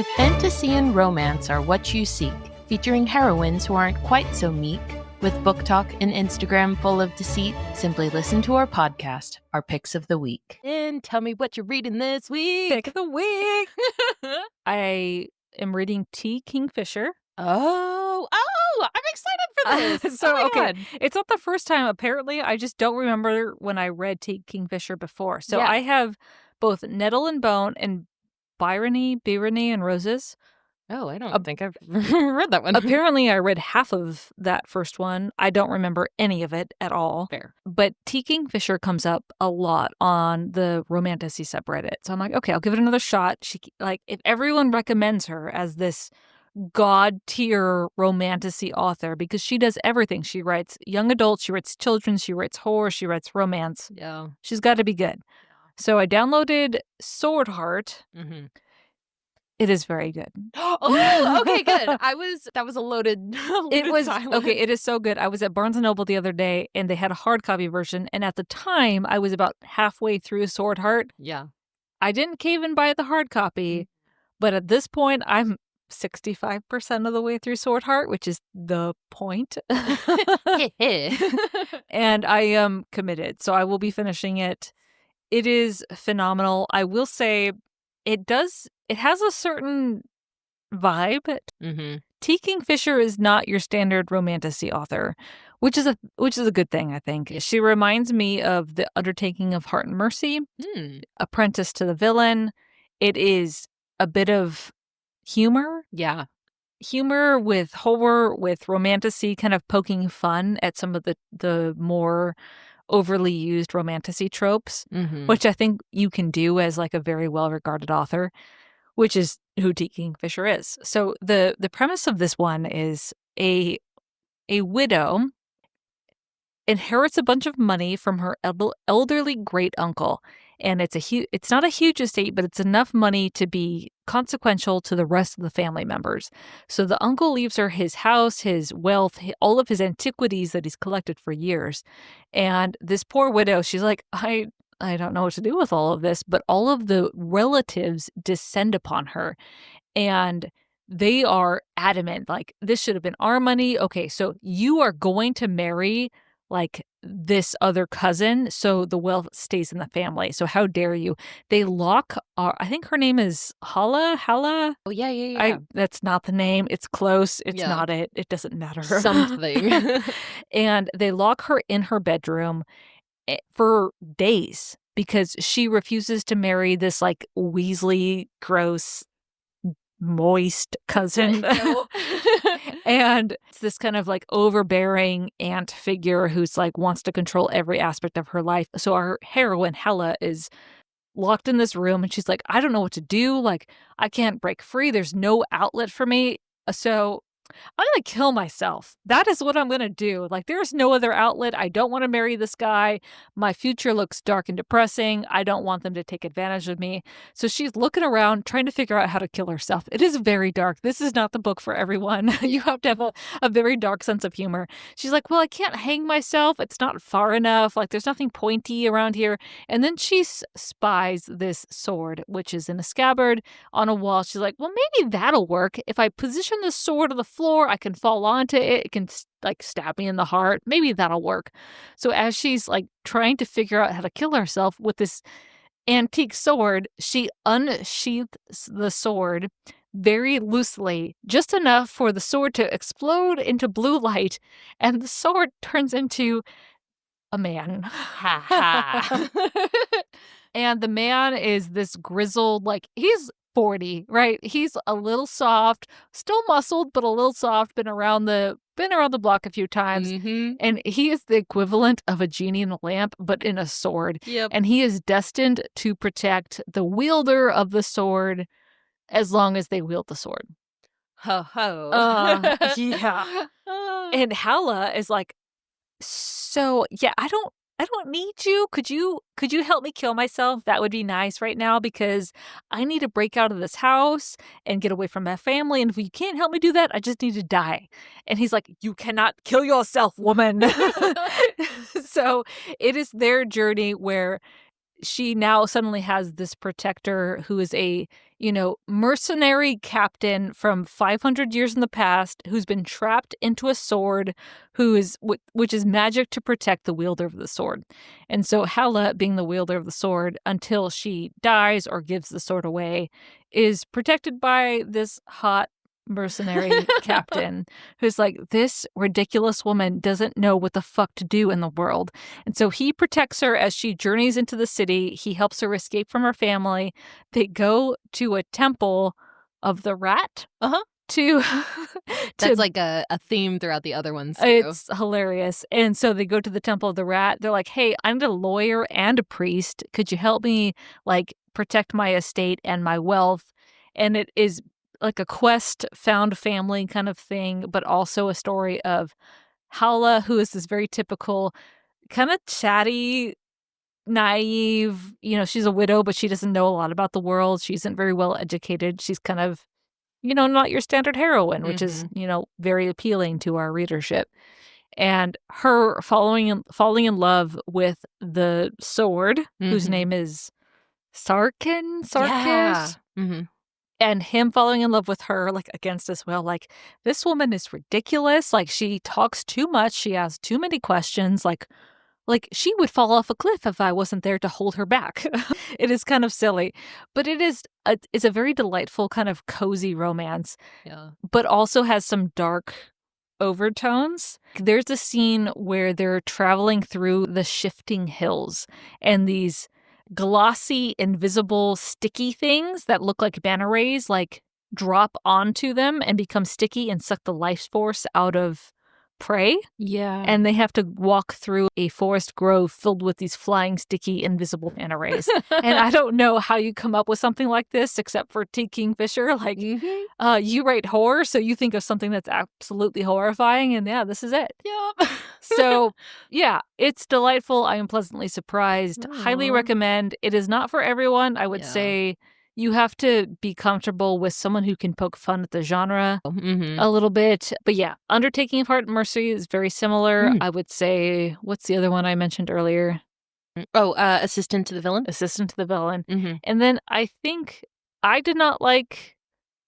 If fantasy and romance are what you seek, featuring heroines who aren't quite so meek, with book talk and Instagram full of deceit, simply listen to our podcast, Our Picks of the Week. And tell me what you're reading this week. Pick of the week. I am reading Kingfisher. Oh, I'm excited for this. God. It's not the first time, apparently. I just don't remember when I read Kingfisher before. So I have both Nettle and Bone and Byrony and Roses. Oh, I don't think I've read that one. Apparently, I read half of that first one. I don't remember any of it at all. Fair. But Kingfisher comes up a lot on the Romantasy subreddit. So I'm like, okay, I'll give it another shot. If everyone recommends her as this god-tier Romantasy author, because she does everything. She writes young adults, she writes children, she writes horror, she writes romance. Yeah. She's got to be good. So I downloaded Swordheart. Mm-hmm. It is very good. Oh, okay, good. That was a loaded silence. Okay, it is so good. I was at Barnes & Noble the other day, and they had a hard copy version, and at the time, I was about halfway through Swordheart. Yeah. I didn't cave and buy the hard copy, but at this point, I'm 65% of the way through Swordheart, which is the point. And I am committed, so I will be finishing it. It is phenomenal. I will say it has a certain vibe. Mm-hmm. Kingfisher is not your standard Romantasy author, which is a good thing, I think. She reminds me of the Undertaking of Hart and Mercy, Apprentice to the Villain. It is a bit of humor. Yeah. Humor with horror, with Romantasy, kind of poking fun at some of the more overly used Romantasy tropes, which I think you can do as like a very well-regarded author, which is who Kingfisher is. So the premise of this one is a widow inherits a bunch of money from her elderly great uncle, and it's not a huge estate, but it's enough money to be consequential to the rest of the family members. So the uncle leaves her his house, his wealth, all of his antiquities that he's collected for years. And this poor widow, she's like, I don't know what to do with all of this, but all of the relatives descend upon her, and they are adamant, like, this should have been our money. Okay, so you are going to marry like this other cousin, so the wealth stays in the family. So how dare you? They lock I think her name is Hala. Oh, yeah. That's not the name. It's close. It's not it. It doesn't matter. Something. And they lock her in her bedroom for days because she refuses to marry this like Weasley, gross, moist cousin. And it's this kind of like overbearing aunt figure who's like wants to control every aspect of her life. So our heroine Hella is locked in this room, and she's like, I don't know what to do. Like, I can't break free. There's no outlet for me. So I'm going to kill myself. That is what I'm going to do. Like, there's no other outlet. I don't want to marry this guy. My future looks dark and depressing. I don't want them to take advantage of me. So she's looking around, trying to figure out how to kill herself. It is very dark. This is not the book for everyone. You have to have a very dark sense of humor. She's like, well, I can't hang myself. It's not far enough. Like, there's nothing pointy around here. And then she spies this sword, which is in a scabbard on a wall. She's like, well, maybe that'll work. If I position the sword on the floor, I can fall onto it. It can like stab me in the heart. Maybe that'll work. So as she's like trying to figure out how to kill herself with this antique sword, she unsheaths the sword very loosely, just enough for the sword to explode into blue light, and the sword turns into a man. Ha ha. And the man is this grizzled, like, he's 40, right? He's a little soft, still muscled, but a little soft, been around the block a few times. And he is the equivalent of a genie in a lamp, but in a sword. Yep. And he is destined to protect the wielder of the sword as long as they wield the sword. Ho ho. Yeah. And Hala is like, so yeah, I don't need you. Could you help me kill myself? That would be nice right now, because I need to break out of this house and get away from my family. And if you can't help me do that, I just need to die. And he's like, you cannot kill yourself, woman. So it is their journey where she now suddenly has this protector who is a mercenary captain from 500 years in the past who's been trapped into a sword, which is magic to protect the wielder of the sword. And so Hala, being the wielder of the sword until she dies or gives the sword away, is protected by this hot mercenary captain who's like, this ridiculous woman doesn't know what the fuck to do in the world. And so he protects her as she journeys into the city. He helps her escape from her family. They go to a temple of the rat. That's like a theme throughout the other ones too. It's hilarious. And so they go to the temple of the rat. They're like, hey, I'm a lawyer and a priest. Could you help me protect my estate and my wealth? And it is like a quest, found family kind of thing, but also a story of Hala, who is this very typical kind of chatty, naive, she's a widow, but she doesn't know a lot about the world. She isn't very well educated. She's kind of, not your standard heroine, which is, very appealing to our readership. And her falling in love with the sword, whose name is Sarkis. Yeah. And him falling in love with her, against his will, this woman is ridiculous. She talks too much. She asks too many questions. She would fall off a cliff if I wasn't there to hold her back. It is kind of silly. But it's a very delightful kind of cozy romance. Yeah. But also has some dark overtones. There's a scene where they're traveling through the shifting hills, and these glossy, invisible, sticky things that look like manta rays drop onto them and become sticky and suck the life force out of prey. Yeah. And they have to walk through a forest grove filled with these flying, sticky, invisible manta rays. And I don't know how you come up with something like this except for T. Kingfisher. You write horror, so you think of something that's absolutely horrifying, and yeah, this is it. Yep. So, yeah, it's delightful. I am pleasantly surprised. Aww. Highly recommend. It is not for everyone. I would say you have to be comfortable with someone who can poke fun at the genre a little bit. But yeah, Undertaking of Heart and Mercy is very similar. I would say, what's the other one I mentioned earlier? Assistant to the Villain. Assistant to the Villain. And then I think I did not like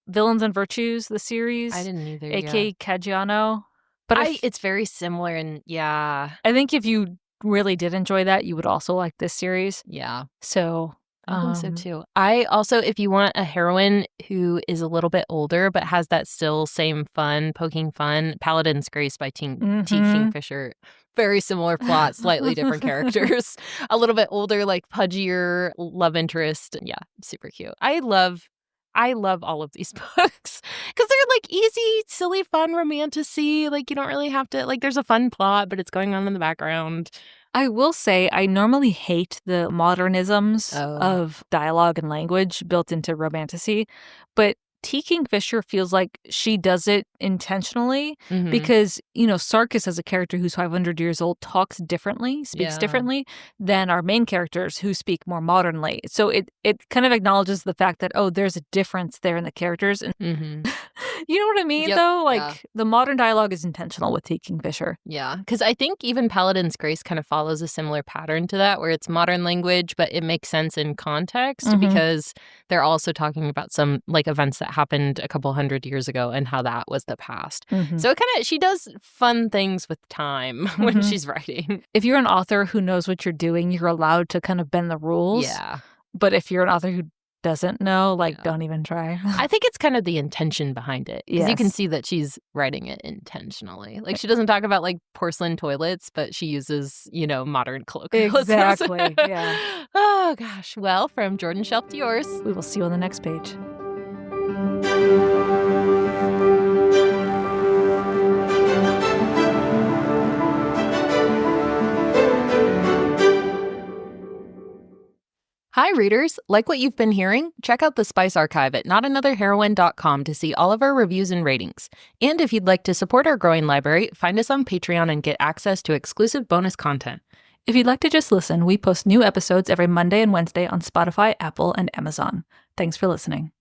Villains and Virtues, the series. I didn't either, A.K.A. Caggiano. But it's very similar, and yeah. I think if you really did enjoy that, you would also like this series. Yeah. So I think so too. I also, if you want a heroine who is a little bit older but has that still same fun, poking fun, Paladin's Grace by T. Kingfisher. Very similar plot, slightly different characters. A little bit older, pudgier love interest. Yeah, super cute. I love all of these books because they're easy, silly, fun romantasy. You don't really have to, there's a fun plot, but it's going on in the background. I will say I normally hate the modernisms of dialogue and language built into romantasy, but T. Kingfisher feels like she does it intentionally because, Sarkis as a character who's 500 years old talks differently, speaks differently than our main characters who speak more modernly. So it kind of acknowledges the fact that, there's a difference there in the characters. And you know what I mean, though? The modern dialogue is intentional with T. Kingfisher. Yeah, because I think even Paladin's Grace kind of follows a similar pattern to that, where it's modern language, but it makes sense in context because they're also talking about some, events that happened a couple hundred years ago and how that was the past. So she does fun things with time when she's writing. If you're an author who knows what you're doing, you're allowed to kind of bend the rules. Yeah. But if you're an author who doesn't know, don't even try. I think it's kind of the intention behind it. Because you can see that she's writing it intentionally. She doesn't talk about porcelain toilets, but she uses, modern colloquialisms. Exactly, yeah. Oh, gosh. Well, from Jordan's shelf to yours. We will see you on the next page. Hi, readers. Like what you've been hearing? Check out the Spice Archive at notanotherheroine.com to see all of our reviews and ratings. And if you'd like to support our growing library, find us on Patreon and get access to exclusive bonus content. If you'd like to just listen, we post new episodes every Monday and Wednesday on Spotify, Apple, and Amazon. Thanks for listening.